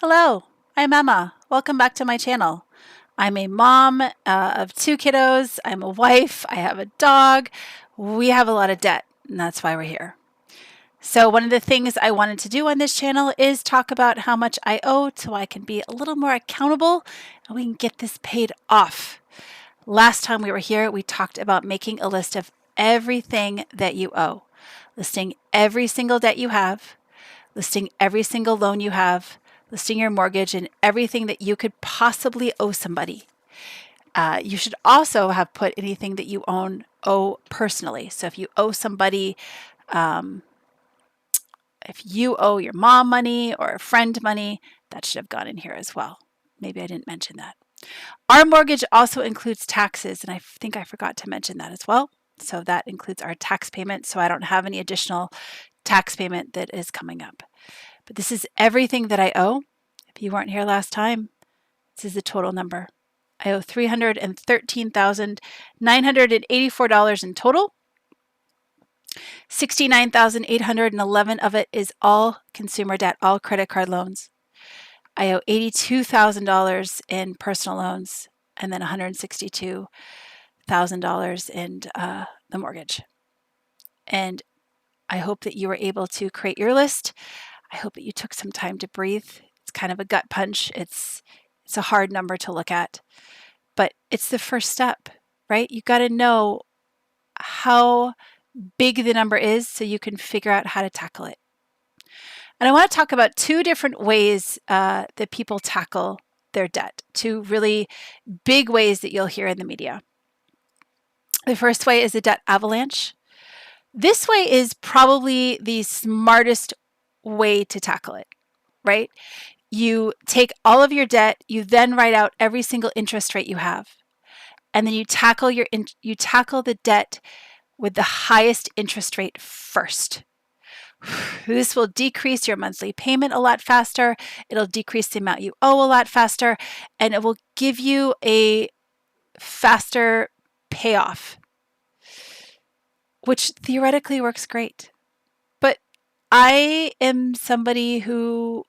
Hello, I'm Emma. Welcome back to my channel. I'm a mom of two kiddos. I'm a wife. I have a dog. We have a lot of debt, and that's why we're here. So one of the things I wanted to do on this channel is talk about how much I owe so I can be a little more accountable and we can get this paid off. Last time we were here, we talked about making a list of everything that you owe, listing every single debt you have, listing every single loan you have, listing your mortgage and everything that you could possibly owe somebody. You should also have put anything that you owe personally. So if you owe somebody, if you owe your mom money or a friend money, that should have gone in here as well. Maybe I didn't mention that. Our mortgage also includes taxes, and I think I forgot to mention that as well. So that includes our tax payment, so I don't have any additional tax payment that is coming up. But this is everything that I owe. If you weren't here last time, this is the total number. I owe $313,984 in total. $69,811 of it is all consumer debt, all credit card loans. I owe $82,000 in personal loans and then $162,000 in the mortgage. And I hope that you were able to create your list. I hope that you took some time to breathe. It's kind of a gut punch. It's a hard number to look at, but it's the first step, right? You got to know how big the number is so you can figure out how to tackle it. And I want to talk about two different ways that people tackle their debt, two really big ways that you'll hear in the media. The first way is the debt avalanche. This way is probably the smartest way to tackle it, right? You take all of your debt, you then write out every single interest rate you have, and then you tackle the debt with the highest interest rate first. This will decrease your monthly payment a lot faster. It'll decrease the amount you owe a lot faster, and it will give you a faster payoff, which theoretically works great. But I am somebody who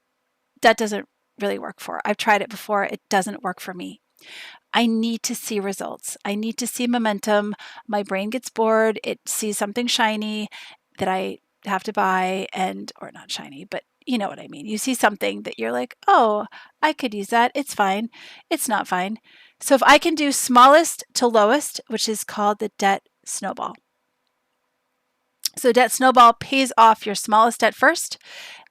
that doesn't really work for. I've tried it before. It doesn't work for me. I need to see results. I need to see momentum. My brain gets bored. It sees something shiny that I have to buy or not shiny, but you know what I mean. You see something that you're like, oh, I could use that. It's fine. It's not fine. So if I can do smallest to lowest, which is called the debt snowball. So debt snowball pays off your smallest debt first,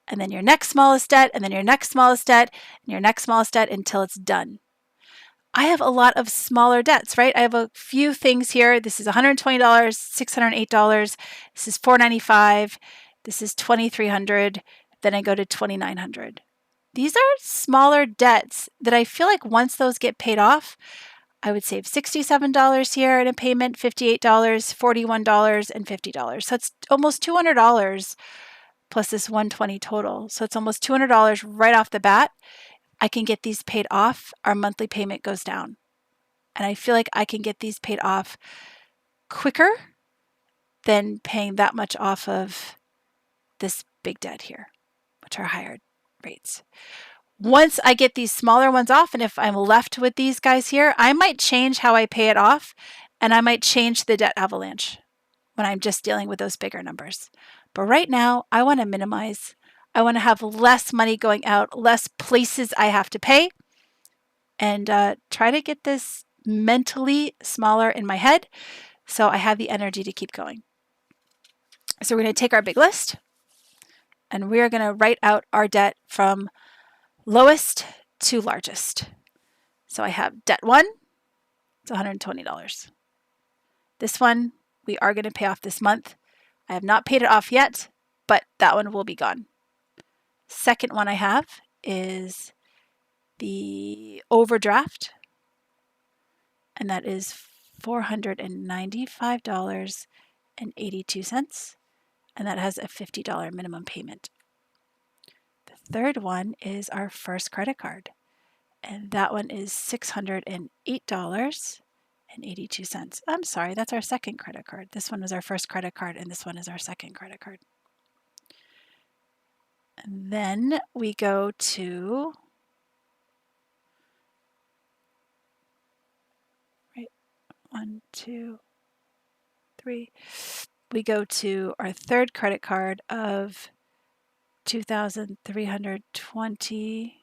and then your next smallest debt, and then your next smallest debt, and your next smallest debt until it's done. I have a lot of smaller debts, right? I have a few things here. This is $120, $608. This is $495. This is $2,300. Then I go to $2,900. These are smaller debts that I feel like once those get paid off, I would save $67 here in a payment, $58, $41, and $50. So it's almost $200 plus this $120 total. So it's almost $200 right off the bat. I can get these paid off. Our monthly payment goes down. And I feel like I can get these paid off quicker than paying that much off of this big debt here, which are higher rates. Once I get these smaller ones off, and if I'm left with these guys here, I might change how I pay it off, and I might change the debt avalanche when I'm just dealing with those bigger numbers. But right now, I want to minimize. I want to have less money going out, less places I have to pay, and try to get this mentally smaller in my head so I have the energy to keep going. So we're going to take our big list, and we're going to write out our debt from lowest to largest. So I have debt 1, it's $120. This one we are going to pay off this month. I have not paid it off yet, but that one will be gone. Second one I have is the overdraft, and that is $495.82, and that has a $50 minimum payment. The third one is our first credit card, and that one is $608.82. I'm sorry, that's our second credit card. This one was our first credit card, and this one is our second credit card. And then we go to 1, 2, 3. We go to our third credit card of $2,320.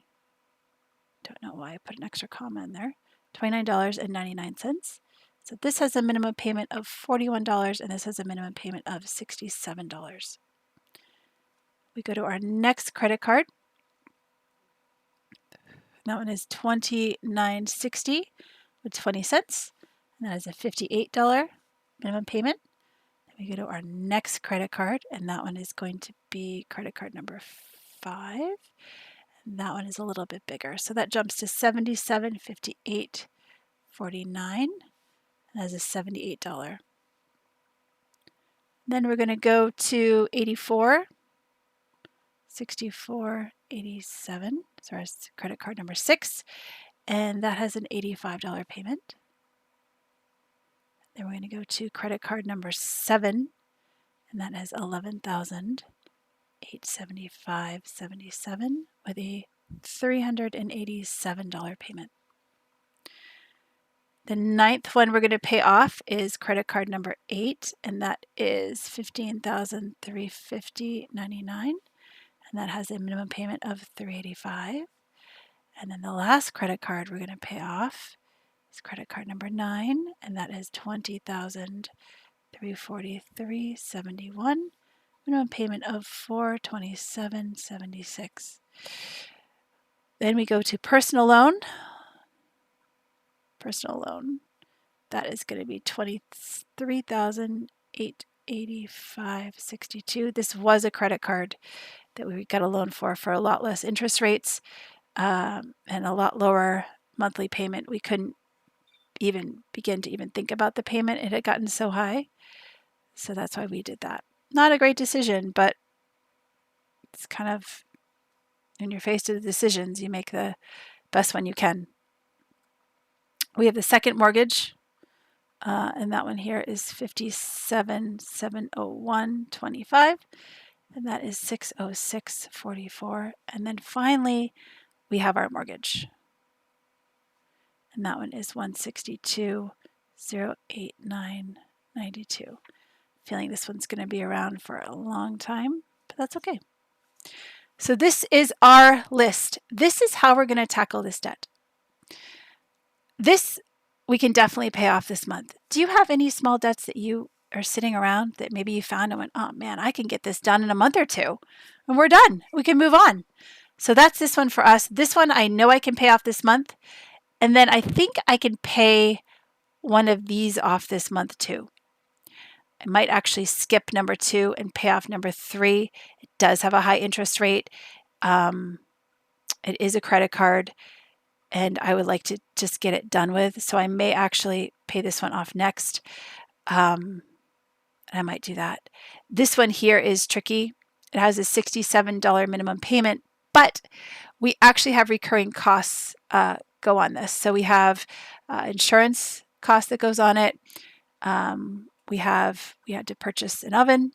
Don't know why I put an extra comma in there. $29.99. So this has a minimum payment of $41 and this has a minimum payment of $67. We go to our next credit card. That one is $29.60 with 20 cents. And that is a $58 minimum payment. Then we go to our next credit card, and that one is going to be credit card number 5. And that one is a little bit bigger. So that jumps to $77.58.49. And that's a $78. Then we're going to go to 84, 64.87. So our credit card number 6, and that has an $85 payment. Then we're going to go to credit card number 7, and that has $11,875.77 with a $387 payment. The ninth one we're going to pay off is credit card number 8, and that is $15,350.99, and that has a minimum payment of $385. And then the last credit card we're going to pay off is credit card number 9, and that is $20,343.71, minimum payment of $427.76. Then we go to personal loan. Personal loan, that is going to be $23,885.62. This was a credit card that we got a loan for a lot less interest rates and a lot lower monthly payment. We couldn't even begin to even think about the payment. It had gotten so high. So that's why we did that. Not a great decision, but it's kind of when you're faced with decisions, you make the best one you can. We have the second mortgage, and that one here is $57,701.25, and that is $606.44. And then finally, we have our mortgage, and that one is $162,089.92. Feeling this one's going to be around for a long time, but that's okay. So this is our list. This is how we're going to tackle this debt. This we can definitely pay off this month. Do you have any small debts that you are sitting around that maybe you found and went, oh man, I can get this done in a month or two and we're done. We can move on. So that's this one for us. This one I know I can pay off this month. And then I think I can pay one of these off this month too. I might actually skip number 2 and pay off number 3. It does have a high interest rate. It is a credit card. And I would like to just get it done with. So I may actually pay this one off next. And I might do that. This one here is tricky. It has a $67 minimum payment, but we actually have recurring costs go on this. So we have insurance cost that goes on it. We had to purchase an oven.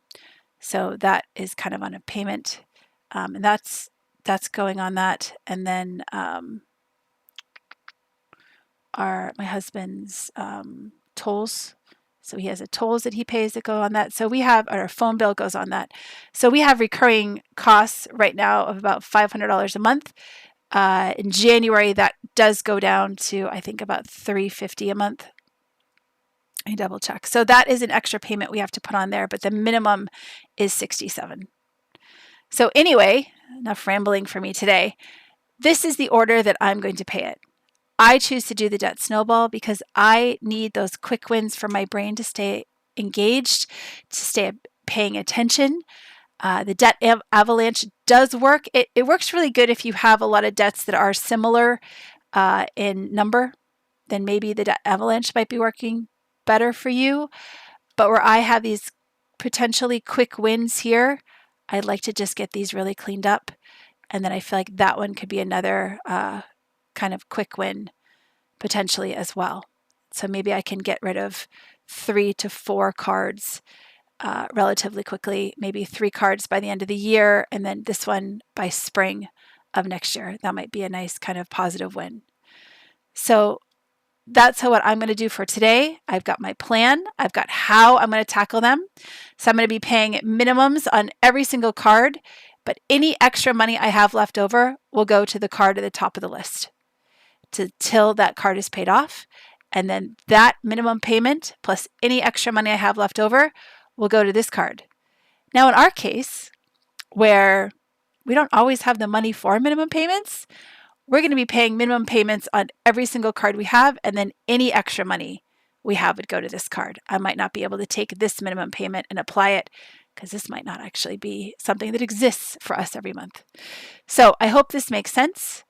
So that is kind of on a payment. And that's going on that. And then my husband's tolls. So he has a tolls that he pays that go on that. So we have our phone bill goes on that. So we have recurring costs right now of about $500 a month. In January, that does go down to, I think, about $350 a month. I double check. So that is an extra payment we have to put on there, but the minimum is $67. So anyway, enough rambling for me today. This is the order that I'm going to pay it. I choose to do the debt snowball because I need those quick wins for my brain to stay engaged, to stay paying attention. The debt avalanche does work. It works really good if you have a lot of debts that are similar in number. Then maybe the debt avalanche might be working better for you. But where I have these potentially quick wins here, I'd like to just get these really cleaned up. And then I feel like that one could be another kind of quick win potentially as well. So maybe I can get rid of 3 to 4 cards relatively quickly, maybe 3 cards by the end of the year, and then this one by spring of next year. That might be a nice kind of positive win. So that's what I'm going to do for today. I've got my plan. I've got how I'm going to tackle them. So I'm going to be paying minimums on every single card, but any extra money I have left over will go to the card at the top of the list till that card is paid off. And then that minimum payment plus any extra money I have left over will go to this card. Now, in our case, where we don't always have the money for minimum payments, we're going to be paying minimum payments on every single card we have, and then any extra money we have would go to this card. I might not be able to take this minimum payment and apply it because this might not actually be something that exists for us every month. So I hope this makes sense.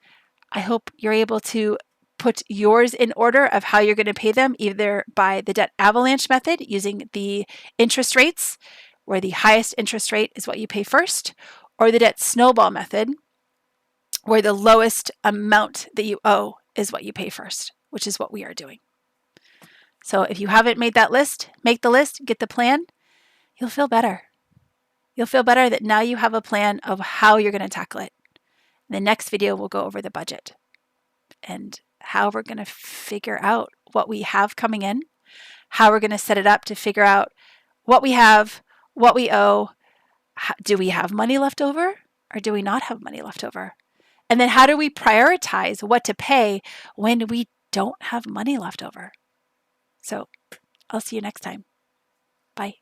I hope you're able to put yours in order of how you're going to pay them, either by the debt avalanche method using the interest rates, where the highest interest rate is what you pay first, or the debt snowball method, where the lowest amount that you owe is what you pay first, which is what we are doing. So if you haven't made that list, make the list, get the plan. You'll feel better. You'll feel better that now you have a plan of how you're going to tackle it. In the next video, we'll go over the budget and how we're going to figure out what we have coming in, how we're going to set it up to figure out what we have, what we owe. Do we have money left over or do we not have money left over? And then how do we prioritize what to pay when we don't have money left over? So I'll see you next time. Bye.